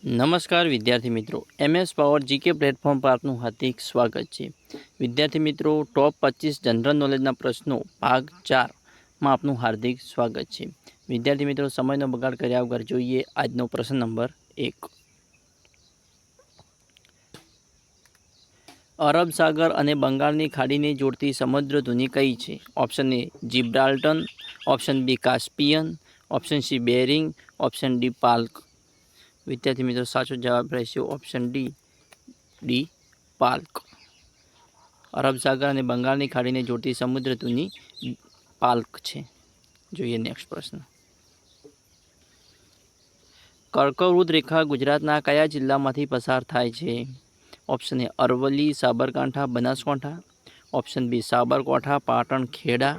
નમસ્કાર વિદ્યાર્થી મિત્રો, MS પાવર જીકે પ્લેટફોર્મ પર આપનું હાર્દિક સ્વાગત છે. વિદ્યાર્થી મિત્રો, ટોપ 25 જનરલ નોલેજના પ્રશ્નો ભાગ 4માં આપનું હાર્દિક સ્વાગત છે. વિદ્યાર્થી મિત્રો, સમયનો બગાડ કર્યા વગર જોઈએ આજનો પ્રશ્ન નંબર 1. અરબ સાગર અને બંગાળની ખાડીને જોડતી સમુદ્ર ધુની કઈ છે? Option A Gibraltar, option B Caspian, option C Bering, option D Palk. વિદ્યાર્થી મિત્રો, સાચો જવાબ રહેશે ઓપ્શન ડી પાલ્ક. અરબ સાગર અને બંગાળની ખાડીને જોડતી સમુદ્ર ધુની પાલ્ક છે. જોઈએ નેક્સ્ટ પ્રશ્ન. કર્કવૃત રેખા ગુજરાતના કયા જિલ્લામાંથી પસાર થાય છે? Option A Aravalli, Sabarkantha, Banaskantha, option B Sabarkantha, Patan, Kheda,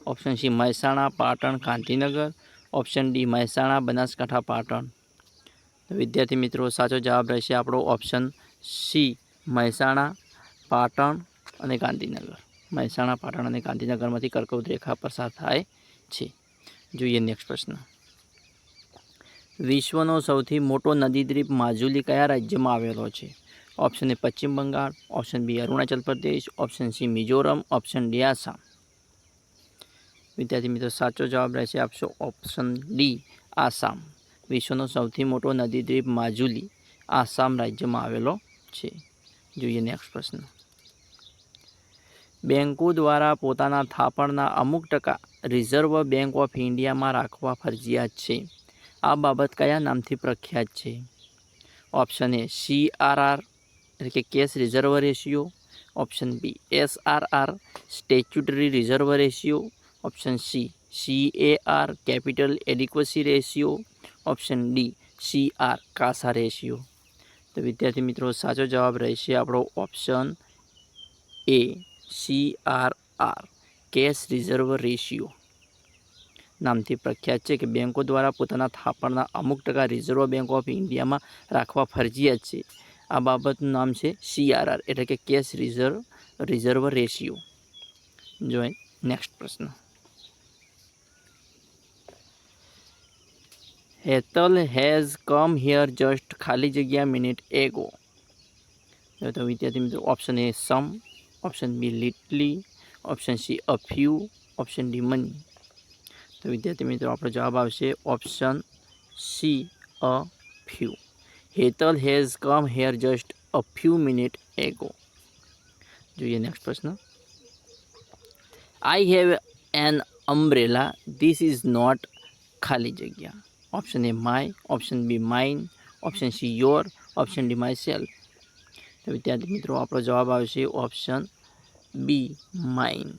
option C Mehsana, Patan, Gandhinagar, option D Mehsana, Banaskantha, Patan. વિદ્યાર્થી મિત્રો, સાચો જવાબ રહેશે આપણો ઓપ્શન સી મહેસાણા, પાટણ અને ગાંધીનગર. મહેસાણા, પાટણ અને ગાંધીનગરમાંથી કર્કવૃત રેખા પસાર થાય છે. જોઈએ નેક્સ્ટ પ્રશ્ન. વિશ્વનો સૌથી મોટો નદીદ્વીપ માજુલી કયા રાજ્યમાં આવેલો છે? ઓપ્શન એ પશ્ચિમ Bengal, option B Arunachal Pradesh, option C Mizoram, option D Assam. વિદ્યાર્થી મિત્રો, સાચો જવાબ રહેશે આપશો ઓપ્શન ડી આસામ. વિશ્વનો સૌથી મોટો નદીદ્વીપ માજુલી આસામ રાજ્યમાં આવેલો છે. જોઈએ નેક્સ્ટ પ્રશ્ન. બેંકો દ્વારા પોતાના થાપણના અમુક ટકા રિઝર્વ બેંક ઓફ ઇન્ડિયામાં રાખવા ફરજિયાત છે. આ બાબત કયા નામથી પ્રખ્યાત છે? ઓપ્શન એ CRR એટલે કે cash reserve ratio, option B SRR statutory reserve ratio, option C CAR capital adequacy ratio, option D CR CASA ratio. તો વિદ્યાર્થી મિત્રો, સાચો જવાબ રહેશે આપણો option A CRR cash reserve ratio નામથી પ્રખ્યાત છે. કે બેંકો દ્વારા પોતાના થાપણના અમુક ટકા રિઝર્વ બેંક ઓફ ઇન્ડિયામાં રાખવા ફરજિયાત છે. આ બાબતનું નામ છે CRR એટલે કે કેશ રિઝર્વ રેશિયો. જોઈએ નેક્સ્ટ પ્રશ્ન. Hetal has come here just ખાલી જગ્યા મિનિટ એગો. તો વિદ્યાર્થી મિત્રો, option A some, option B little, option C a few, option D many. તો વિદ્યાર્થી મિત્રો, આપણો જવાબ આવશે option C a few. Hetal has come here just a few minutes ago. જોઈએ નેક્સ્ટ પ્રશ્ન. I have an umbrella this is not ખાલી જગ્યા. Option A my, option B mine, option C your, option D myself. તો વિદ્યાર્થી મિત્રો, આપણો જવાબ આવશે option B mine.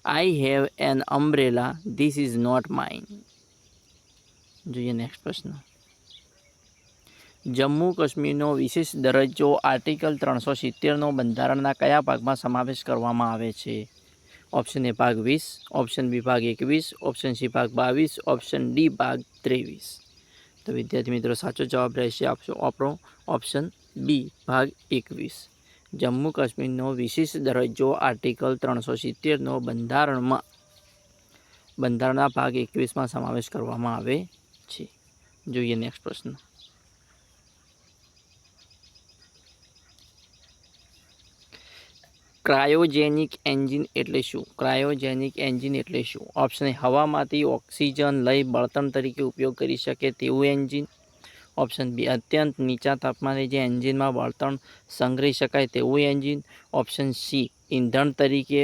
I have an umbrella this is not mine. જોઈએ next પ્રશ્ન. જમ્મુ કાશ્મીરનો વિશેષ દરજ્જો આર્ટિકલ 370નો બંધારણના કયા ભાગમાં સમાવેશ કરવામાં આવે છે? ઓપ્શન એ ભાગ 20, ઓપ્શન બી ભાગ 21, ઓપ્શન સી ભાગ 22, ઓપ્શન ડી ભાગ 23. તો વિદ્યાર્થી મિત્રો, સાચો જવાબ રહેશે આપશો આપણો ઓપ્શન બી ભાગ 21. જમ્મુ કાશ્મીરનો વિશેષ દરજ્જો આર્ટિકલ 370નો બંધારણના ભાગ 21માં સમાવેશ કરવામાં આવે છે. જોઈએ નેક્સ્ટ પ્રશ્ન. ક્રાયોજેનિક એન્જિન એટલે શું? ક્રાયોજેનિક એન્જિન એટલે શું? ઓપ્શન એ હવામાંથી ઓક્સિજન લઈ બળતણ તરીકે ઉપયોગ કરી શકે તેવું એન્જિન, ઓપ્શન બી અત્યંત નીચા તાપમાને જે એન્જિનમાં બળતણ સંગ્રહી શકાય તેવું એન્જિન, ઓપ્શન સી ઇંધણ તરીકે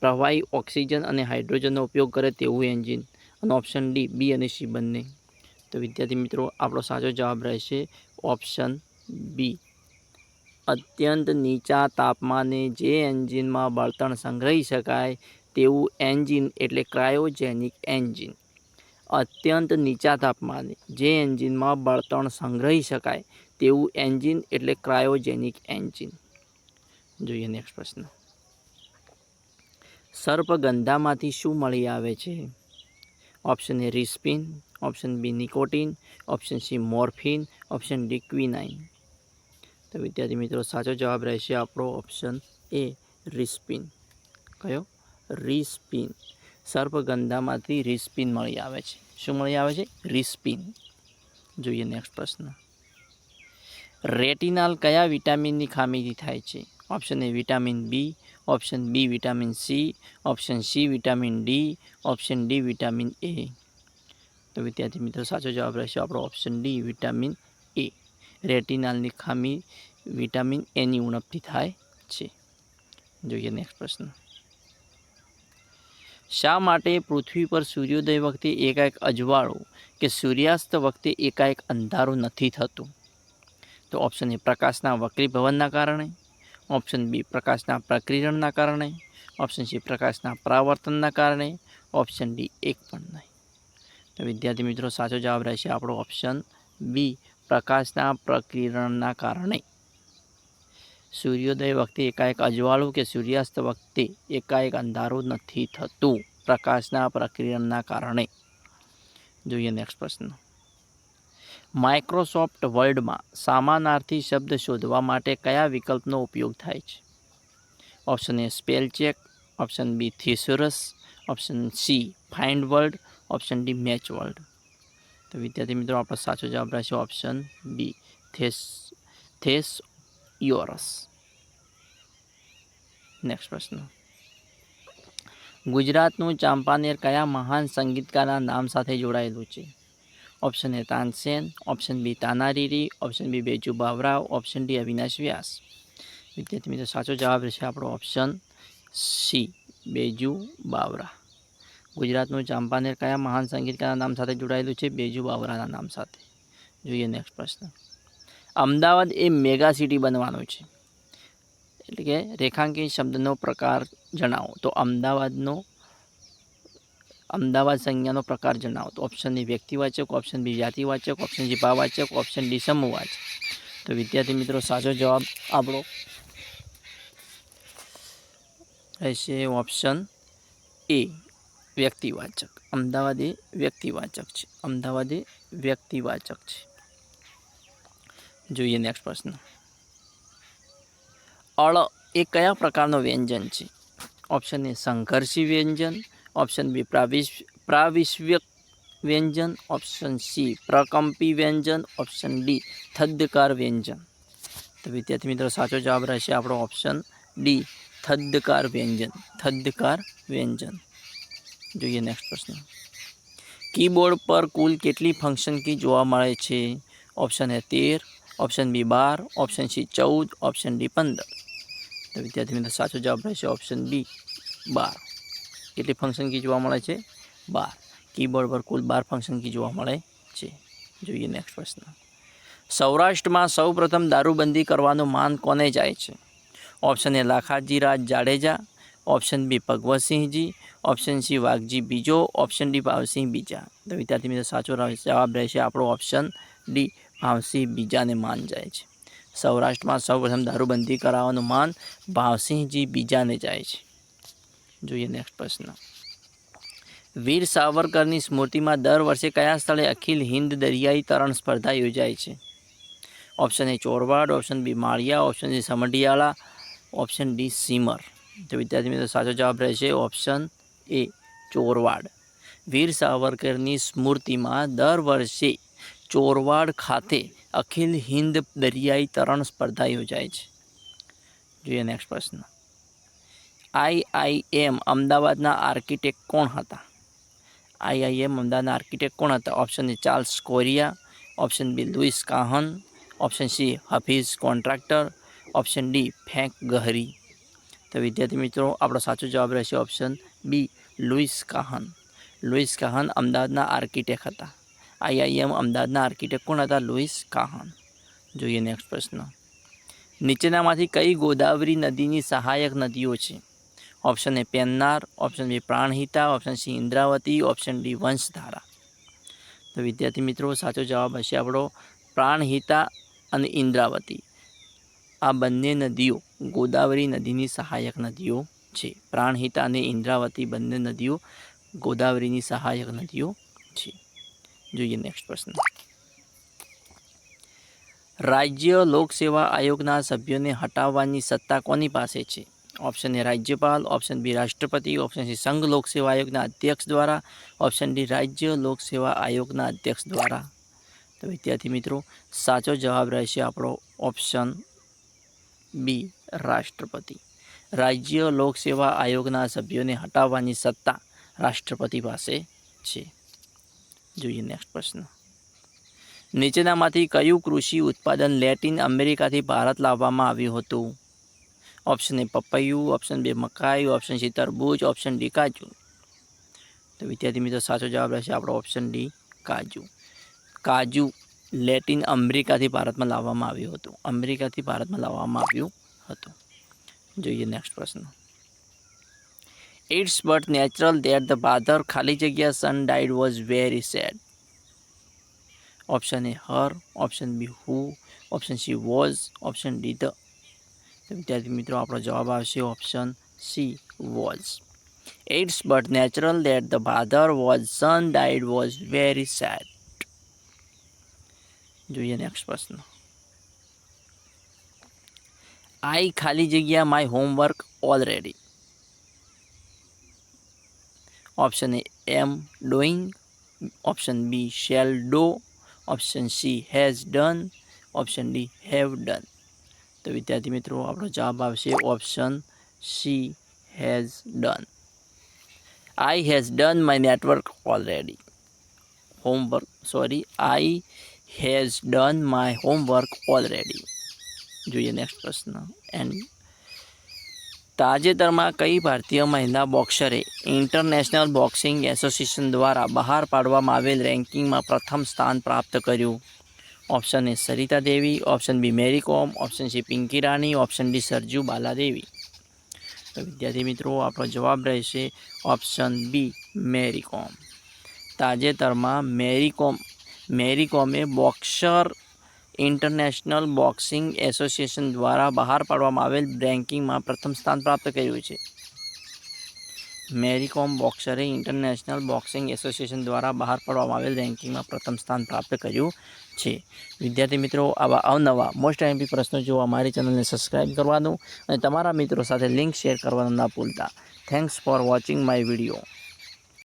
પ્રવાહી ઓક્સિજન અને હાઇડ્રોજનનો ઉપયોગ કરે તેવું એન્જિન, અને ઓપ્શન ડી બી અને સી બંને. તો વિદ્યાર્થી મિત્રો, આપણો સાચો જવાબ રહેશે ઓપ્શન બી અત્યંત નીચા તાપમાને જે એન્જિનમાં બળતણ સંગ્રહી શકાય તેવું એન્જિન એટલે ક્રાયોજેનિક એન્જિન. અત્યંત નીચા તાપમાને જે એન્જિનમાં બળતણ સંગ્રહી શકાય તેવું એન્જિન એટલે ક્રાયોજેનિક એન્જિન. જોઈએ નેક્સ્ટ પ્રશ્ન. સર્પગંધામાંથી શું મળી આવે છે? ઓપ્શન એ રિસ્પિન, option B nicotine, option C morphine, option D quinine. તો વિદ્યાર્થી મિત્રો, સાચો જવાબ રહેશે આપણો ઓપ્શન એ રિસ્પિન. કયો? રિસ્પિન. સર્પગંધામાંથી રિસ્પિન મળી આવે છે. શું મળી આવે છે? રિસ્પિન. જોઈએ નેક્સ્ટ પ્રશ્ન. રેટિનાલ કયા વિટામિનની ખામીથી થાય છે? Option A vitamin B, option B vitamin C, option C vitamin D, option D vitamin A. તો વિદ્યાર્થી મિત્રો સાચો જવાબ રહેશે આપણો ઓપ્શન ડી વિટામિન એ. રેટિનાલની ખામી વિટામિન એની ઉણપથી થાય છે. જોઈએ નેક્સ્ટ પ્રશ્ન. શા માટે પૃથ્વી પર સૂર્યોદય વખતે એકાએક અજવાળું કે સૂર્યાસ્ત વખતે એકાએક અંધારું નથી થતું? તો ઓપ્શન એ પ્રકાશના વક્રીભવનના કારણે, ઓપ્શન બી પ્રકાશના પ્રકિરણના કારણે, ઓપ્શન સી પ્રકાશના પરાવર્તનના કારણે, ઓપ્શન ડી એક પણ નહીં. તો વિદ્યાર્થી મિત્રો સાચો જવાબ રહેશે આપણો ઓપ્શન બી પ્રકાશના પ્રકિરણના કારણે. સૂર્યોદય વખતે એકાએક અજવાળું કે સૂર્યાસ્ત વખતે એકાએક અંધારું નથી થતું, પ્રકાશના પ્રકિરણના કારણે. જોઈએ નેક્સ્ટ પ્રશ્ન. માઇક્રોસોફ્ટ વર્ડમાં સમાનાર્થી શબ્દ શોધવા માટે કયા વિકલ્પનો ઉપયોગ થાય છે? Option A spell check, option B thesaurus, option C find word, option D match word. તો વિદ્યાર્થી મિત્રો આપણો સાચો જવાબ રહેશે ઓપ્શન બી થેસયોરસ. નેક્સ્ટ પ્રશ્ન. ગુજરાતનું ચાંપાનેર કયા મહાન સંગીતકારના નામ સાથે જોડાયેલું છે? Option A Tansen, option B Tanariri, option B Baiju Bawra, option D Avinash Vyas. વિદ્યાર્થી મિત્રો સાચો જવાબ રહેશે આપણો ઓપ્શન સી બેજુ બાવરા. ગુજરાતનું ચાંપાનેર કયા મહાન સંગીતકારના નામ સાથે જોડાયેલું છે? બેજુ બાવરાના નામ સાથે. જોઈએ નેક્સ્ટ પ્રશ્ન. અમદાવાદ એ મેગા સિટી બનવાનું છે, એટલે કે રેખાંકિત શબ્દનો પ્રકાર જણાવો. તો અમદાવાદ સંજ્ઞાનો પ્રકાર જણાવો. તો ઓપ્શન એ વ્યક્તિવાચક, ઓપ્શન બી જાતિવાચક, ઓપ્શન સી ભાવવાચક, ઓપ્શન ડી સમૂહવાચક. તો વિદ્યાર્થી મિત્રો સાચો જવાબ આપણો રહેશે ઓપ્શન એ વ્યક્તિવાચક. અમદાવાદ એ વ્યક્તિવાચક છે. અમદાવાદ એ વ્યક્તિવાચક છે. જોઈએ નેક્સ્ટ પ્રશ્ન. અળ એ કયા પ્રકારનો વ્યંજન છે? ઓપ્શન એ સંઘર્ષી વ્યંજન, ઓપ્શન બી પ્રાવિશ્વ્યક વ્યંજન, ઓપ્શન સી પ્રકંપી વ્યંજન, ઓપ્શન ડી થદ્દકાર વ્યંજન. તો વિદ્યાર્થી મિત્રો સાચો જવાબ રહેશે આપણો ઓપ્શન ડી થદ્દકાર વ્યંજન. થદ્દકાર વ્યંજન. જોઈએ નેક્સ્ટ પ્રશ્ન. કીબોર્ડ પર કુલ કેટલી ફંક્શન કી જોવા મળે છે? Option A 13, option B 12, option C 14, option D 15. તો વિદ્યાર્થી મિત્રો સાચો જવાબ રહેશે ઓપ્શન બી 12. કેટલી ફંક્શન કી જોવા મળે છે? 12. કીબોર્ડ પર કુલ 12 ફંક્શન કી જોવા મળે છે. જોઈએ નેક્સ્ટ પ્રશ્ન. સૌરાષ્ટ્રમાં સૌપ્રથમ દારૂબંધી કરવાનું માન કોને જાય છે? Option A Lakhaji Raj Jadeja, option B Bhagvatsinhji, option C Waghji બીજો, ઓપ્શન ડી ભાવસિંહ બીજા. તો વિદ્યાર્થી મિત્રો સાચો જવાબ રહેશે આપણો ઓપ્શન ડી ભાવસિંહ બીજાને માન જાય છે. સૌરાષ્ટ્રમાં સૌપ્રથમ દારૂબંધી કરાવવાનું માન ભાવસિંહજી બીજાને જાય છે. જોઈએ નેક્સ્ટ પ્રશ્ન. વીર સાવરકરની સ્મૃતિમાં દર વર્ષે કયા સ્થળે અખિલ હિન્દ દરિયાઈ તરણ સ્પર્ધા યોજાય છે? Option A Chorwad, option B Maliya, option C Samadhiyala, option D Simar. તો વિદ્યાર્થી મિત્રો સાચો જવાબ રહેશે ઓપ્શન એ ચોરવાડ. વીર સાવરકરની સ્મૃતિમાં દર વર્ષે ચોરવાડ ખાતે અખિલ હિન્દ દરિયાઈ તરણ સ્પર્ધા યોજાય છે. જોઈએ નેક્સ્ટ પ્રશ્ન. IIM અમદાવાદના આર્કિટેક્ટ કોણ હતા? IIM અમદાવાદના આર્કિટેક્ટ કોણ હતા? Option A Charles Correa, option B Louis Kahn, option C Hafeez Contractor, option D Frank Gehry. તો વિદ્યાર્થી મિત્રો આપણો સાચો જવાબ રહેશે option B Louis Kahn. Louis Kahn અમદાવાદના આર્કિટેક્ટ હતા. IIM અમદાવાદના આર્કિટેક્ટ કોણ હતા? Louis Kahn. જોઈએ નેક્સ્ટ પ્રશ્ન. નીચેનામાંથી કઈ ગોદાવરી નદીની સહાયક નદીઓ છે? Option A Pennar, option B Pranahita, option C Indravati, option D Vamsadhara. તો વિદ્યાર્થી મિત્રો સાચો જવાબ હશે આપણો પ્રાણહિતા અને ઇન્દ્રાવતી. આ બંને નદીઓ ગોદાવરી નદીની સહાયક નદીઓ છે. પ્રાણહિતા અને ઇન્દ્રાવતી બંને નદીઓ ગોદાવરીની સહાયક નદીઓ છે. જોઈએ નેક્સ્ટ પ્રશ્ન. રાજ્ય લોકસેવા આયોગના સભ્યોને હટાવવાની સત્તા કોની પાસે છે? ઓપ્શન એ રાજ્યપાલ, ઓપ્શન બી રાષ્ટ્રપતિ, ઓપ્શન સી સંઘ લોકસેવા આયોગના અધ્યક્ષ દ્વારા, ઓપ્શન ડી રાજ્ય લોકસેવા આયોગના અધ્યક્ષ દ્વારા. તો વિદ્યાર્થી મિત્રો સાચો જવાબ રહેશે આપણો ઓપ્શન બી રાષ્ટ્રપતિ. રાજ્ય લોકસેવા આયોગના સભ્યોને હટાવવાની સત્તા રાષ્ટ્રપતિ પાસે છે. જોઈએ નેક્સ્ટ પ્રશ્ન. નીચેનામાંથી કયું કૃષિ ઉત્પાદન લેટિન અમેરિકાથી ભારત લાવવામાં આવ્યું હતું? ઓપ્શન એ પપૈયું, ઓપ્શન બી મકાઈ, ઓપ્શન સી તરબૂચ, ઓપ્શન ડી કાજુ. તો વિદ્યાર્થી મિત્રો સાચો જવાબ રહેશે આપણો ઓપ્શન ડી કાજુ. કાજુ લેટિન અમેરિકાથી ભારતમાં લાવવામાં આવ્યું હતું. અમેરિકાથી ભારતમાં લાવવામાં આવ્યું હતું. જોઈએ નેક્સ્ટ પ્રશ્ન. It's but natural that the father ખાલી જગ્યા son died was very sad. Option A her, option B who, option C was, option D the. તો વિદ્યાર્થી મિત્રો આપણો જવાબ આવશે option C was. It's but natural that the father was son died was very sad. જોઈએ next પ્રશ્ન. I ખાલી જગ્યા my homework already. Option A am doing, option B shall do, option C has done, option D have done. તો વિદ્યાર્થી મિત્રો આપણો જવાબ આવશે option C has done. I has done my network already. I has done my homework already. જોઈએ next પ્રશ્ન. And તાજેતરમાં કઈ ભારતીય મહિલા બોક્સરે ઇન્ટરનેશનલ બોક્સિંગ એસોસિએશન દ્વારા બહાર પાડવામાં આવેલ રેન્કિંગમાં પ્રથમ સ્થાન પ્રાપ્ત કર્યું? Option A Sarita Devi, option B Mary Kom, option C Pinky Rani, option D Sarju Baladevi. તો વિદ્યાર્થી મિત્રો આપણો જવાબ રહેશે ઓપ્શન બી મેરી કોમ. તાજેતરમાં મેરી કોમે બોક્સર ઇન્ટરનેશનલ બોક્સિંગ એસોસિએશન દ્વારા બહાર પાડવામાં આવેલ રેન્કિંગમાં પ્રથમ સ્થાન પ્રાપ્ત કર્યું છે. મેરી કોમ બોક્સરે ઇન્ટરનેશનલ બોક્સિંગ એસોસિએશન દ્વારા બહાર પાડવામાં આવેલ રેન્કિંગમાં પ્રથમ સ્થાન પ્રાપ્ત કર્યું છે. વિદ્યાર્થી મિત્રો આવા અવનવા મોસ્ટ એમપી પ્રશ્નો જોવા અમારી ચેનલને સબસ્ક્રાઈબ કરવાનું અને તમારા મિત્રો સાથે લિંક શેર કરવાનું ના ભૂલતા. Thanks for watching my video.